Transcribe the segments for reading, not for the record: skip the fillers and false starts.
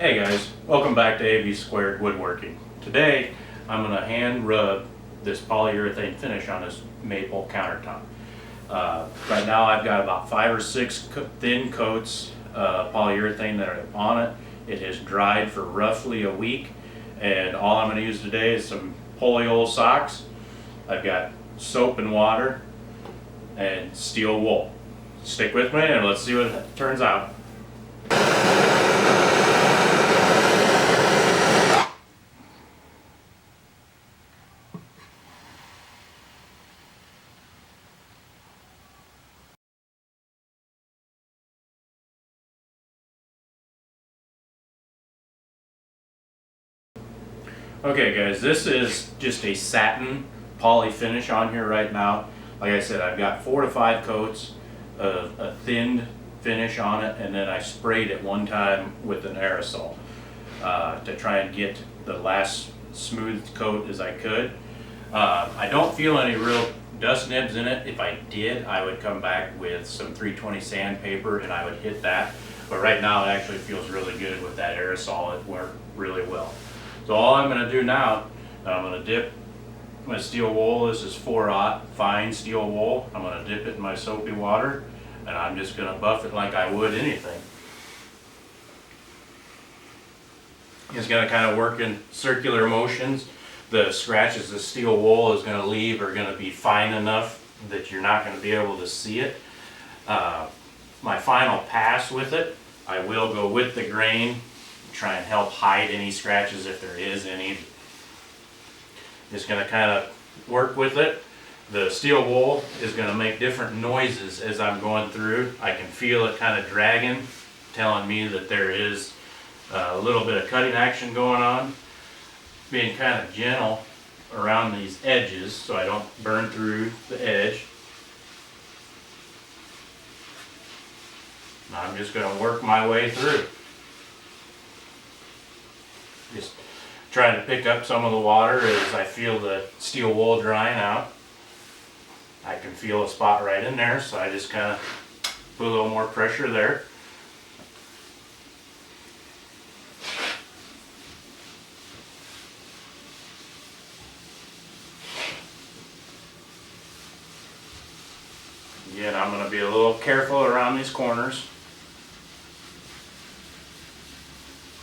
Hey guys, welcome back to AV Squared Woodworking. Today I'm going to hand rub this polyurethane finish on this maple countertop. Right now I've got about 5 or 6 thin coats of polyurethane that are on it. It has dried for roughly a week, and all I'm going to use today is some polyol socks. I've got soap and water and steel wool. Stick with me and let's see what it turns out. Okay guys, this is just a satin poly finish on here right now. Like I said, I've got 4 to 5 coats of a thinned finish on it, and then I sprayed it one time with an aerosol to try and get the last smooth coat as I could. I don't feel any real dust nibs in it. If I did, I would come back with some 320 sandpaper and I would hit that. But right now it actually feels really good with that aerosol. It worked really well. So all I'm going to do now, I'm going to dip my steel wool. This is 4/0 fine steel wool. I'm going to dip it in my soapy water, and I'm just going to buff it like I would anything. It's going to kind of work in circular motions. The scratches the steel wool is going to leave are going to be fine enough that you're not going to be able to see it. My final pass with it, I will go with the grain, try and help hide any scratches if there is any. Just going to kind of work with it. The steel wool is going to make different noises as I'm going through. I can feel it kind of dragging, telling me that there is a little bit of cutting action going on. Being kind of gentle around these edges so I don't burn through the edge. And I'm just going to work my way through. Just trying to pick up some of the water as I feel the steel wool drying out. I can feel a spot right in there, so I just kind of put a little more pressure there. Again, I'm going to be a little careful around these corners.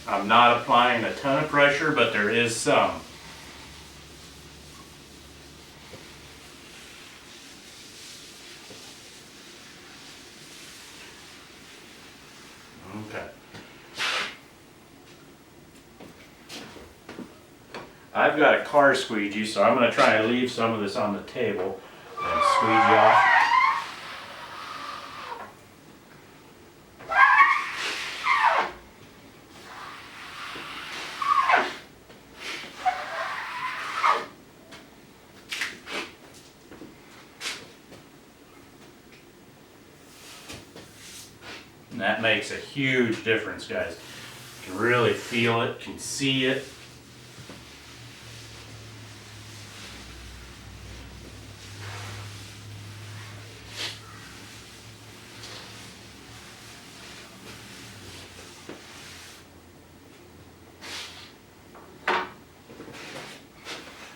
I'm not applying a ton of pressure, but there is some. Okay. I've got a car squeegee, so I'm going to try and leave some of this on the table and squeegee off. And that makes a huge difference, guys. You can really feel it, can see it.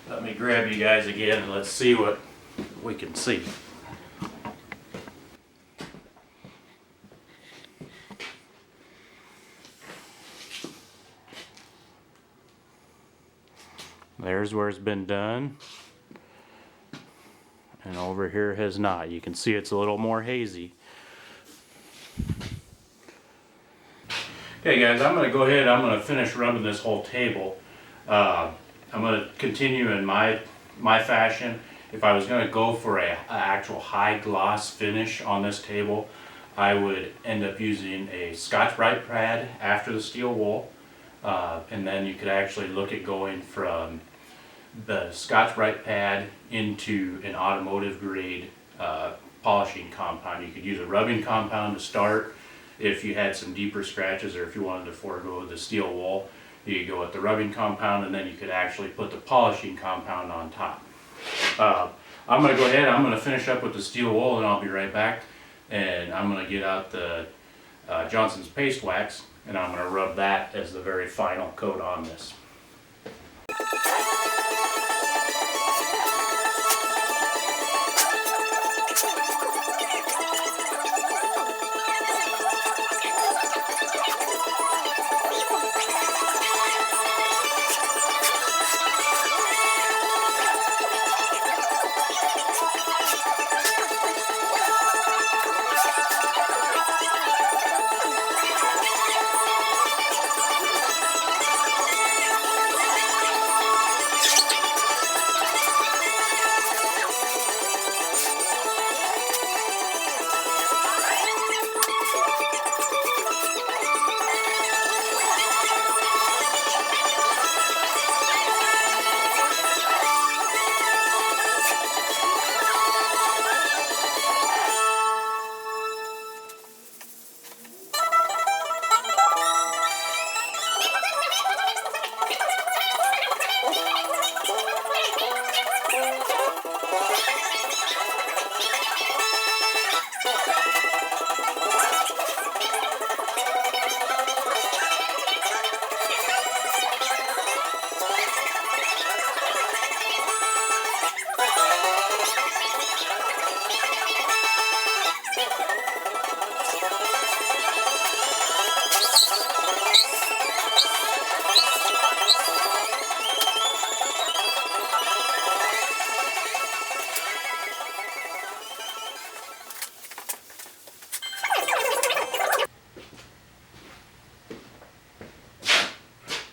Let me grab you guys again and let's see what we can see. There's where it's been done, and over here has not. You can see it's a little more hazy. Okay guys, I'm going to go ahead, I'm going to finish rubbing this whole table. I'm going to continue in my fashion. If I was going to go for an actual high gloss finish on this table, I would end up using a Scotch-Brite pad after the steel wool, and then you could actually look at going from the Scotch-Brite pad into an automotive grade polishing compound. You could use a rubbing compound to start if you had some deeper scratches, or if you wanted to forego the steel wool, you could go with the rubbing compound, and then you could actually put the polishing compound on top. I'm going to go ahead, I'm going to finish up with the steel wool, and I'll be right back, and I'm going to get out the Johnson's paste wax and I'm going to rub that as the very final coat on this.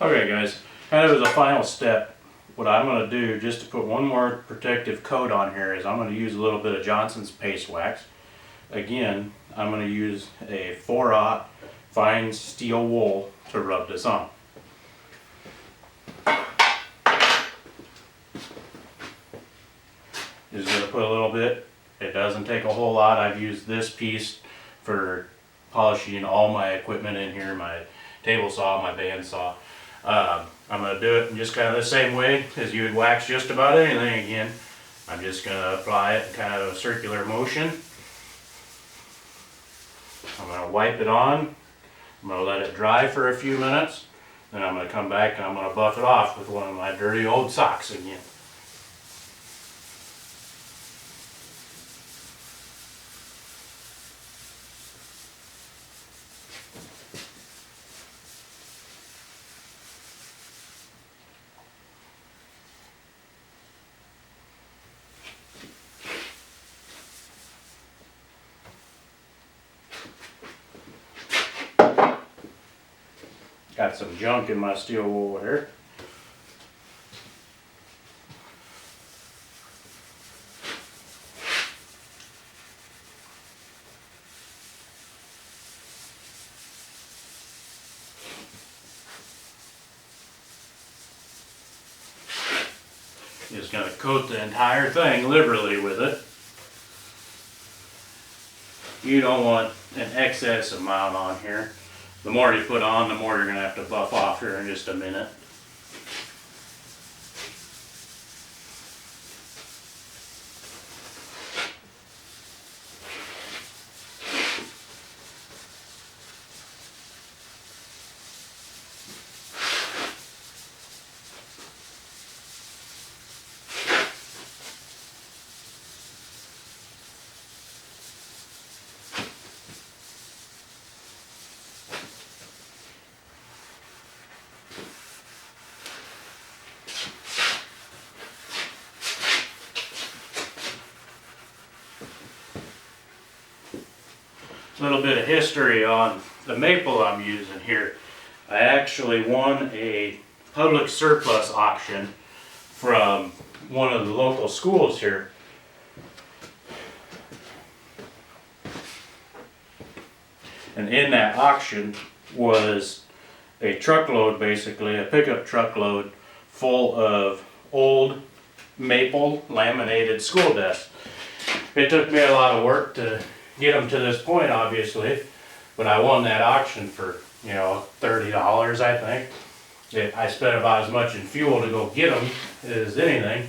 Okay guys, kind of as a final step, what I'm going to do just to put one more protective coat on here is I'm going to use a little bit of Johnson's paste wax. Again, I'm going to use a 4/0 fine steel wool to rub this on. Just going to put a little bit. It doesn't take a whole lot. I've used this piece for polishing all my equipment in here, my table saw, my bandsaw. I'm going to do it in just kind of the same way as you would wax just about anything again. I'm just going to apply it in kind of a circular motion. I'm going to wipe it on. I'm going to let it dry for a few minutes. Then I'm going to come back and I'm going to buff it off with one of my dirty old socks again. Got some junk in my steel wool here. Just going to coat the entire thing liberally with it. You don't want an excess amount on here. The more you put on, the more you're going to have to buff off here in just a minute. A little bit of history on the maple I'm using here. I actually won a public surplus auction from one of the local schools here. And in that auction was a truckload, basically a pickup truckload full of old maple laminated school desks. It took me a lot of work to get them to this point, obviously, but I won that auction for, you know, $30, I think. I spent about as much in fuel to go get them as anything.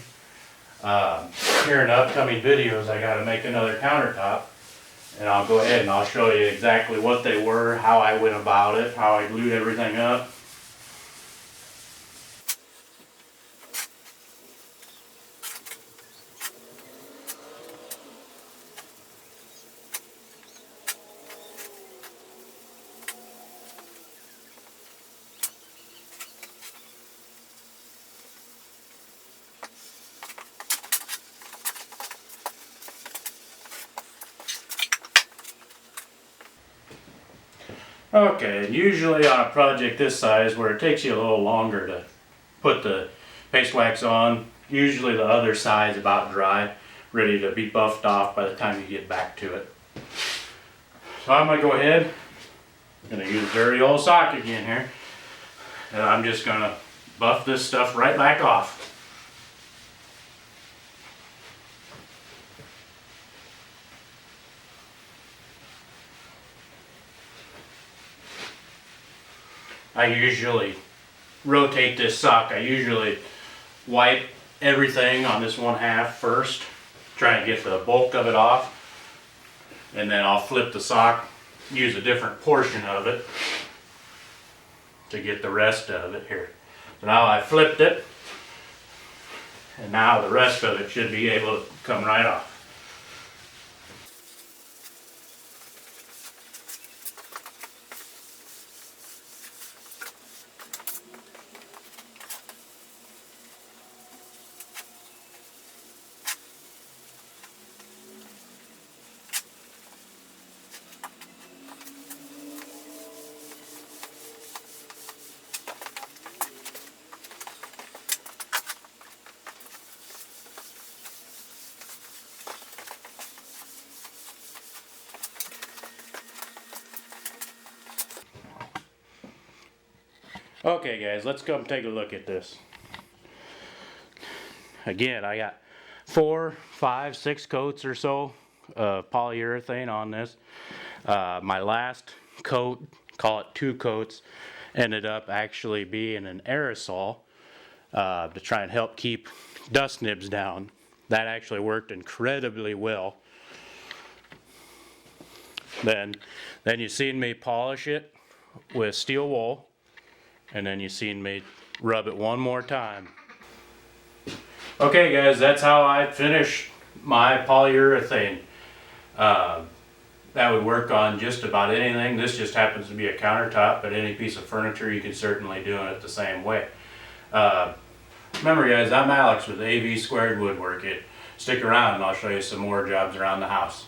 Here in the upcoming videos, I got to make another countertop. And I'll go ahead and I'll show you exactly what they were, how I went about it, how I glued everything up. Okay, and usually on a project this size where it takes you a little longer to put the paste wax on, usually the other side is about dry, ready to be buffed off by the time you get back to it. So I'm gonna go ahead, I'm gonna use dirty old sock again here, and I'm just gonna buff this stuff right back off. I usually rotate this sock. I usually wipe everything on this one half first, try and get the bulk of it off, and then I'll flip the sock, use a different portion of it to get the rest of it here. So now I flipped it, and now the rest of it should be able to come right off. Okay guys, let's come take a look at this. Again, I got 4, 5, 6 coats or so of polyurethane on this. My last coat, call it 2 coats, ended up actually being an aerosol to try and help keep dust nibs down. That actually worked incredibly well. Then you seen me polish it with steel wool, and then you seen me rub it one more time. Okay guys, that's how I finish my polyurethane. That would work on just about anything. This just happens to be a countertop, but any piece of furniture you can certainly do it the same way. Remember guys, I'm Alex with AV Squared Woodworking. Stick around and I'll show you some more jobs around the house.